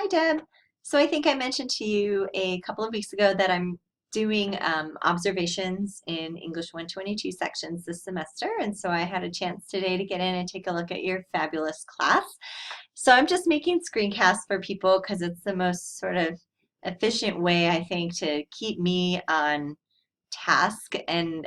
Hi, Deb. So I think I mentioned to you a couple of weeks ago that I'm doing observations in English 122 sections this semester. And so I had a chance today to get in and take a look at your fabulous class. So I'm just making screencasts for people because it's the most sort of efficient way, I think, to keep me on task and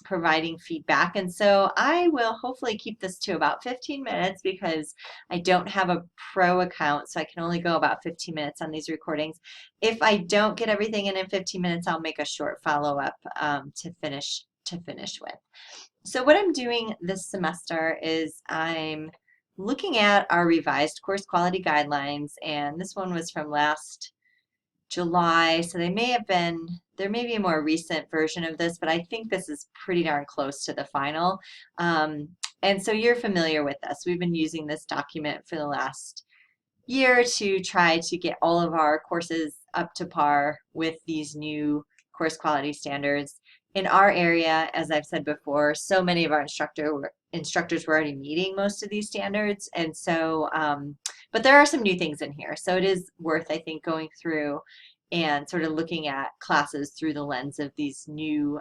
providing feedback. And so I will hopefully keep this to about 15 minutes because I don't have a pro account, so I can only go about 15 minutes on these recordings. If I don't get everything in 15 minutes, I'll make a short follow-up to finish with. So what I'm doing this semester is I'm looking at our revised course quality guidelines, and this one was from last July, so there may be a more recent version of this, but I think this is pretty darn close to the final. And so you're familiar with this. We've been using this document for the last year to try to get all of our courses up to par with these new course quality standards. In our area, as I've said before, so many of our instructors were already meeting most of these standards, and so but there are some new things in here, so it is worth, I think, going through and sort of looking at classes through the lens of these new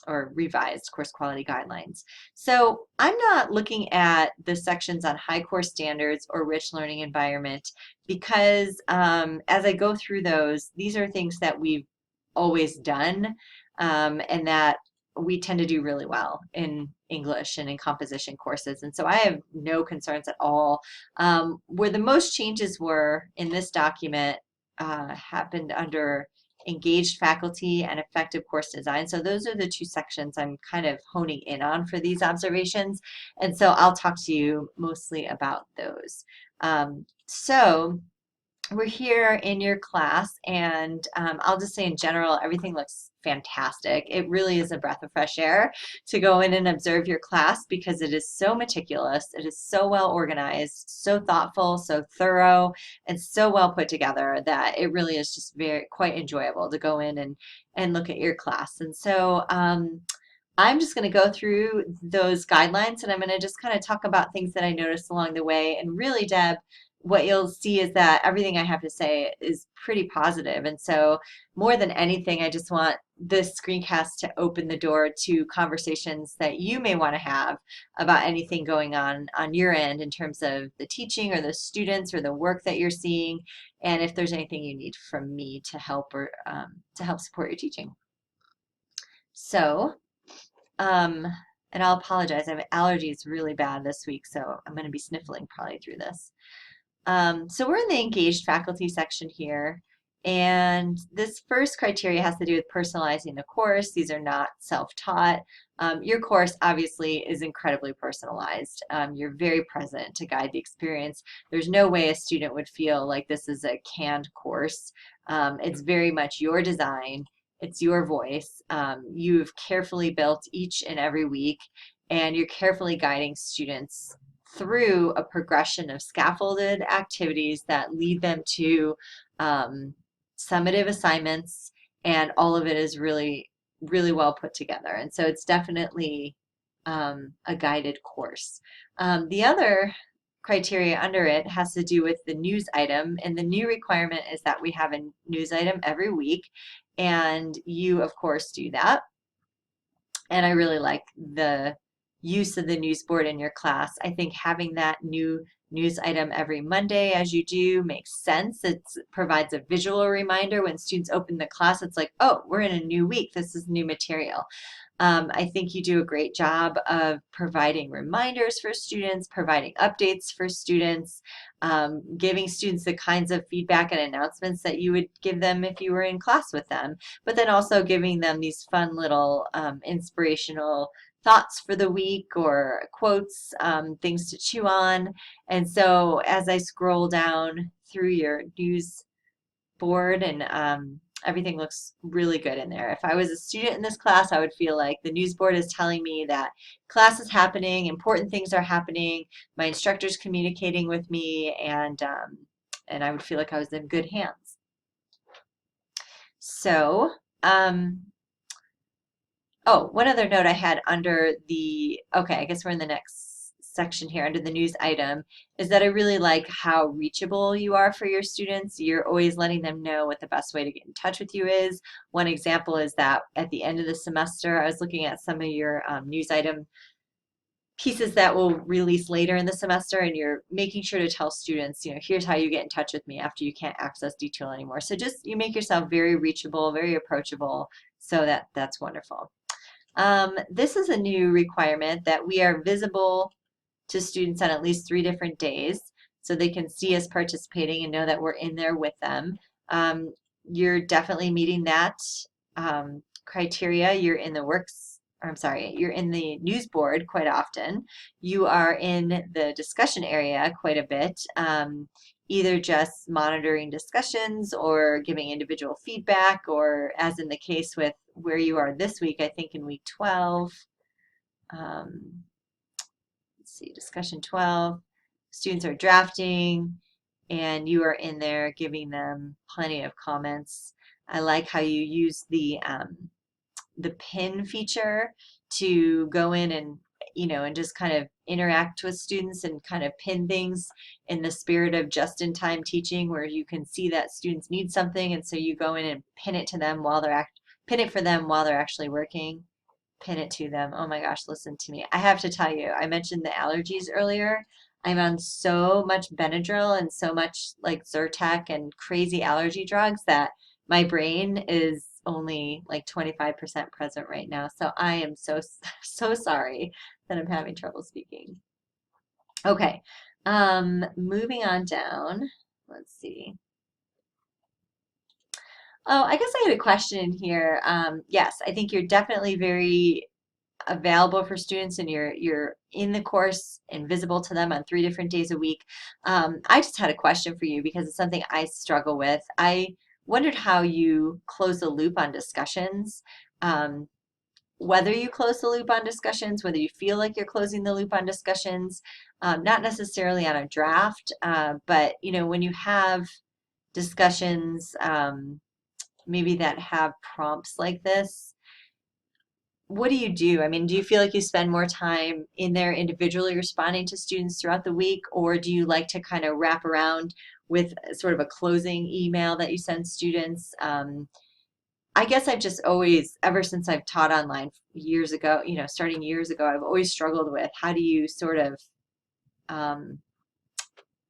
or revised course quality guidelines. So I'm not looking at the sections on high course standards or rich learning environment because as I go through those, these are things that we've always done and that we tend to do really well in English and in composition courses. And so I have no concerns at all. Where the most changes were in this document happened under engaged faculty and effective course design. So those are the two sections I'm kind of honing in on for these observations. And so I'll talk to you mostly about those. So we're here in your class, and I'll just say in general, everything looks fantastic. It really is a breath of fresh air to go in and observe your class because it is so meticulous, it is so well organized, so thoughtful, so thorough, and so well put together that it really is just quite enjoyable to go in and look at your class. And so I'm just going to go through those guidelines, and I'm going to just kind of talk about things that I noticed along the way. And really, Deb, what you'll see is that everything I have to say is pretty positive. And so more than anything, I just want this screencast to open the door to conversations that you may want to have about anything going on your end in terms of the teaching or the students or the work that you're seeing, and if there's anything you need from me to help or to help support your teaching. So, and I'll apologize, I have allergies really bad this week, so I'm going to be sniffling probably through this. So we're in the engaged faculty section here, and this first criteria has to do with personalizing the course. These are not self-taught. Your course obviously is incredibly personalized. You're very present to guide the experience. There's no way a student would feel like this is a canned course. It's very much your design. It's your voice. You've carefully built each and every week, and you're carefully guiding students through a progression of scaffolded activities that lead them to summative assignments, and all of it is really, really well put together. And so it's definitely a guided course. The other criteria under it has to do with the news item, and the new requirement is that we have a news item every week, and you, of course, do that. And I really like the use of the news board in your class. I think having that new news item every Monday, as you do, makes sense. It provides a visual reminder when students open the class. It's like, oh, we're in a new week. This is new material. I think you do a great job of providing reminders for students, providing updates for students, giving students the kinds of feedback and announcements that you would give them if you were in class with them, but then also giving them these fun little inspirational thoughts for the week or quotes, things to chew on. And so as I scroll down through your news board, and everything looks really good in there. If I was a student in this class, I would feel like the news board is telling me that class is happening, important things are happening, my instructor's communicating with me, and I would feel like I was in good hands. So, oh, one other note I had under the, okay, I guess we're in the next section here under the news item is that I really like how reachable you are for your students. You're always letting them know what the best way to get in touch with you is. One example is that at the end of the semester, I was looking at some of your news item pieces that will release later in the semester, and you're making sure to tell students, here's how you get in touch with me after you can't access detail anymore. So just you make yourself very reachable, very approachable, so that's wonderful. This is a new requirement that we are visible to students on at least 3 different days so they can see us participating and know that we're in there with them. You're definitely meeting that criteria. You're in the you're in the news board quite often. You are in the discussion area quite a bit, either just monitoring discussions or giving individual feedback, or as in the case with where you are this week, I think in week 12. Let's see, discussion 12, students are drafting and you are in there giving them plenty of comments. I like how you use the pin feature to go in and and just kind of interact with students and kind of pin things in the spirit of just-in-time teaching, where you can see that students need something and so you go in and pin it to them pin it for them while they're actually working. Pin it to them. Oh my gosh, listen to me. I have to tell you, I mentioned the allergies earlier. I'm on so much Benadryl and so much like Zyrtec and crazy allergy drugs that my brain is only like 25% present right now. So I am so sorry that I'm having trouble speaking. Okay, moving on down. Let's see. Oh, I guess I had a question in here. Yes, I think you're definitely very available for students, and you're in the course and visible to them on 3 different days a week. I just had a question for you because it's something I struggle with. I wondered how you close the loop on discussions. Whether you close the loop on discussions, whether you feel like you're closing the loop on discussions, not necessarily on a draft, but when you have discussions, maybe that have prompts like this, what do you do? I mean, do you feel like you spend more time in there individually responding to students throughout the week, or do you like to kind of wrap around with sort of a closing email that you send students? I guess I've just always, ever since I've taught online years ago, starting years ago, I've always struggled with how do you sort of um,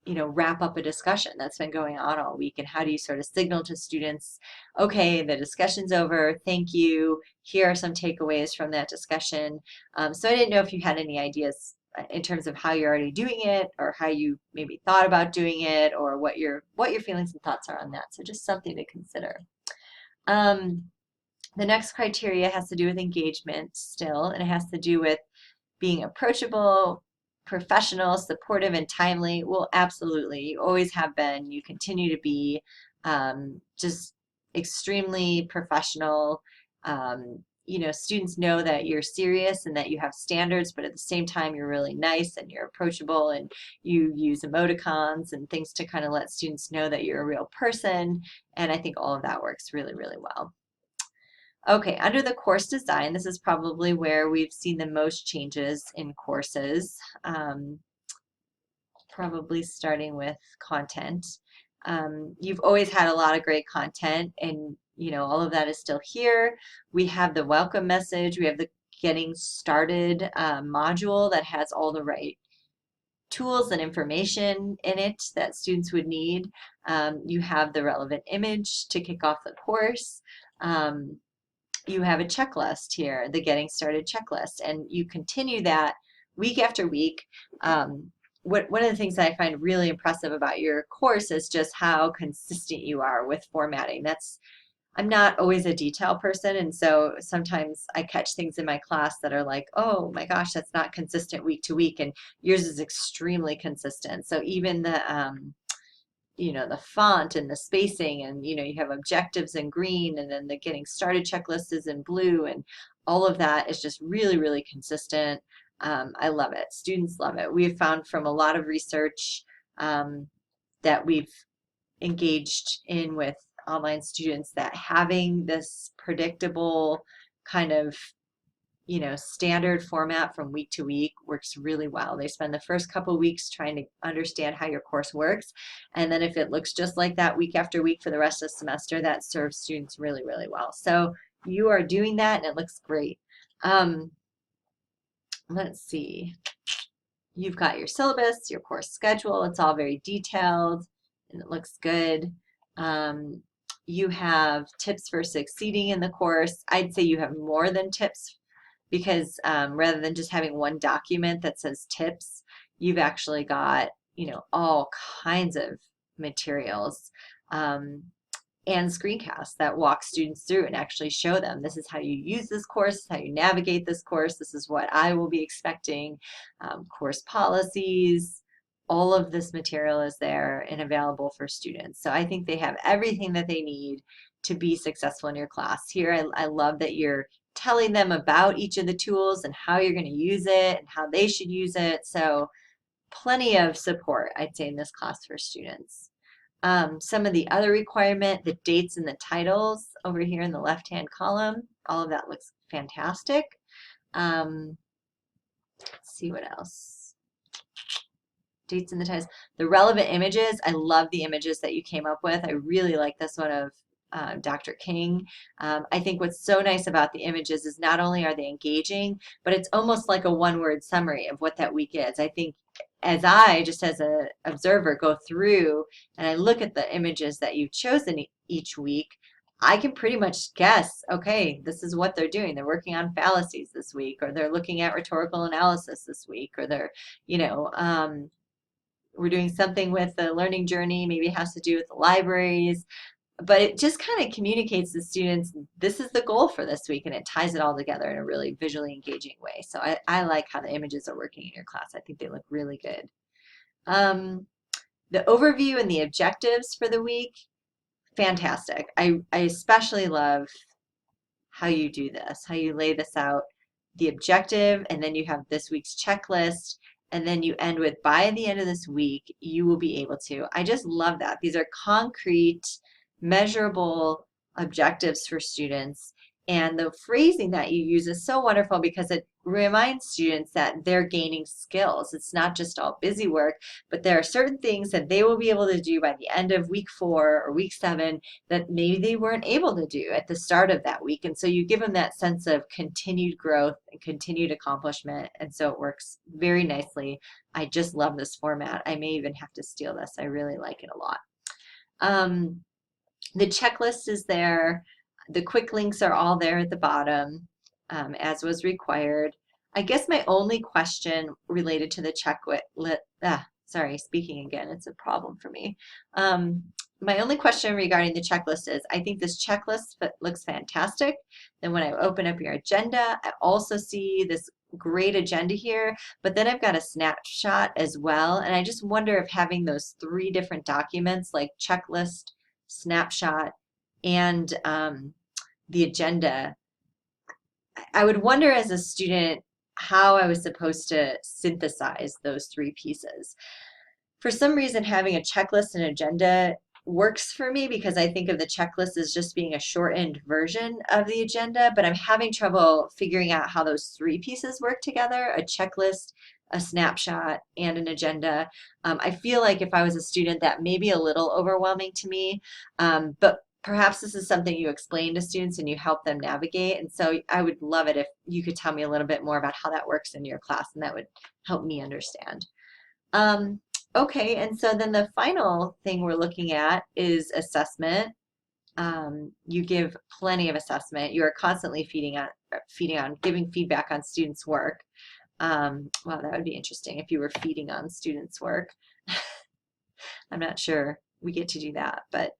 wrap up a discussion that's been going on all week, and how do you sort of signal to students, okay, the discussion's over, thank you, here are some takeaways from that discussion. So I didn't know if you had any ideas in terms of how you're already doing it, or how you maybe thought about doing it, or what your feelings and thoughts are on that. So just something to consider. The next criteria has to do with engagement still, and it has to do with being approachable, professional, supportive, and timely. Well, absolutely. You always have been. You continue to be just extremely professional. Students know that you're serious and that you have standards, but at the same time, you're really nice and you're approachable, and you use emoticons and things to kind of let students know that you're a real person. And I think all of that works really, really well. Okay, under the course design, this is probably where we've seen the most changes in courses, probably starting with content. You've always had a lot of great content, and all of that is still here. We have the welcome message, we have the getting started module that has all the right tools and information in it that students would need. You have the relevant image to kick off the course. You have a checklist here, the getting started checklist, and you continue that week after week. One of the things that I find really impressive about your course is just how consistent you are with formatting. I'm not always a detail person, and so sometimes I catch things in my class that are like, oh my gosh, that's not consistent week to week, and yours is extremely consistent. So even the font and the spacing, and you have objectives in green, and then the getting started checklist is in blue, and all of that is just really, really consistent. I love it. Students love it. We've found from a lot of research that we've engaged in with online students that having this predictable kind of standard format from week to week works really well. They spend the first couple weeks trying to understand how your course works. And then if it looks just like that week after week for the rest of the semester, that serves students really, really well. So you are doing that and it looks great. Let's see. You've got your syllabus, your course schedule. It's all very detailed and it looks good. You have tips for succeeding in the course. I'd say you have more than tips because rather than just having one document that says tips, you've actually got, all kinds of materials and screencasts that walk students through and actually show them this is how you use this course, how you navigate this course, this is what I will be expecting, course policies. All of this material is there and available for students. So I think they have everything that they need to be successful in your class. Here, I love that you're telling them about each of the tools and how you're going to use it and how they should use it. So plenty of support, I'd say, in this class for students. Some of the other requirement, the dates and the titles over here in the left-hand column, all of that looks fantastic. Let's see what else. Dates and the titles. The relevant images, I love the images that you came up with. I really like this one of Dr. King. I think what's so nice about the images is not only are they engaging, but it's almost like a one-word summary of what that week is. I think as I, just as an observer, go through and I look at the images that you've chosen each week, I can pretty much guess, okay, this is what they're doing. They're working on fallacies this week, or they're looking at rhetorical analysis this week, or they're, we're doing something with the learning journey, maybe it has to do with the libraries. But it just kind of communicates to students, this is the goal for this week, and it ties it all together in a really visually engaging way. So I like how the images are working in your class. I think they look really good. The overview and the objectives for the week, fantastic. I especially love how you do this, how you lay this out, the objective, and then you have this week's checklist, and then you end with, by the end of this week, you will be able to. I just love that. These are concrete, measurable objectives for students, and the phrasing that you use is so wonderful because it reminds students that they're gaining skills. It's not just all busy work, but there are certain things that they will be able to do by the end of week 4 or week 7 that maybe they weren't able to do at the start of that week. And so you give them that sense of continued growth and continued accomplishment, and so it works very nicely. I just love this format. I may even have to steal this. I really like it a lot. The checklist is there. The quick links are all there at the bottom, as was required. I guess my only question related to the checklist, sorry, speaking again, it's a problem for me. My only question regarding the checklist is, I think this checklist looks fantastic. Then when I open up your agenda, I also see this great agenda here, but then I've got a snapshot as well. And I just wonder if having those 3 different documents like checklist, snapshot, and the agenda, I would wonder as a student how I was supposed to synthesize those 3 pieces. For some reason, having a checklist and agenda works for me because I think of the checklist as just being a shortened version of the agenda, but I'm having trouble figuring out how those 3 pieces work together, a checklist, a snapshot, and an agenda. I feel like if I was a student, that may be a little overwhelming to me, but perhaps this is something you explain to students and you help them navigate. And so I would love it if you could tell me a little bit more about how that works in your class, and that would help me understand. Okay, and so then the final thing we're looking at is assessment. You give plenty of assessment. You are constantly feeding on giving feedback on students' work. Wow, that would be interesting if you were feeding on students' work. I'm not sure we get to do that, but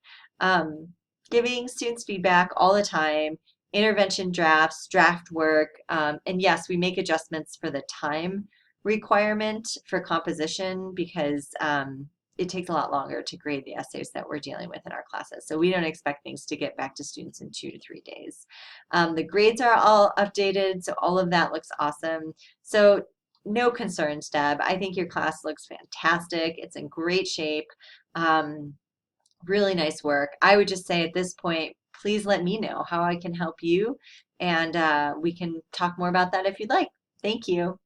giving students feedback all the time, intervention drafts, draft work, and yes, we make adjustments for the time requirement for composition because it takes a lot longer to grade the essays that we're dealing with in our classes. So we don't expect things to get back to students in 2 to 3 days. The grades are all updated, so all of that looks awesome. So no concerns, Deb. I think your class looks fantastic. It's in great shape. Really nice work. I would just say at this point, please let me know how I can help you, and we can talk more about that if you'd like. Thank you.